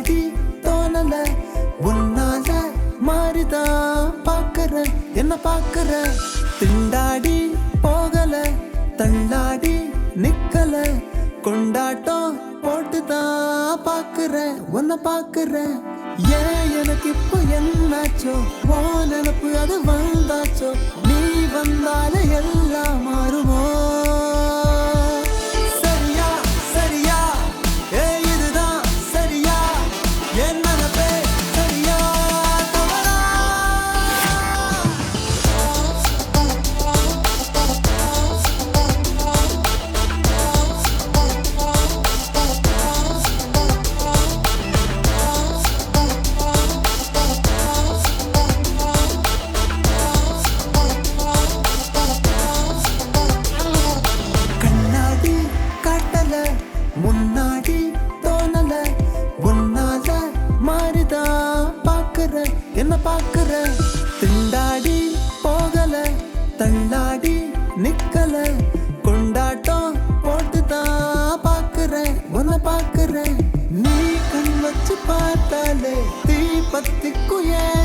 திண்டாடி தோணல உன்னால மாறிதான் பாக்குற என்ன பாக்குற திண்டாடி போகல தள்ளாடி நிக்கல கொண்டாட்டம் போட்டுதான் பாக்குற உன்னை பாக்குற ஏன் எனக்கு இப்போ என்னாச்சோ ஓ நினப்பு அது வந்தாச்சோ நீ வந்தால எல்லாம் மாறுமோ சரியா சரியா ஏ இதுதான் சரியா என் நினப்பே சரியா தவறா கண்ணாடி காட்டல முன்னாடி தோணல உன்னால மாறிதான் பாக்குற என்ன பாக்குற திண்டாடி போகல தள்ளாடி நிக்கல கொண்டாட்டம் போட்டுதான் பாக்குற உன்னை பாக்குற நீ கண் வச்சு பார்த்தாலே தீ பத்திக்கும் ஏன்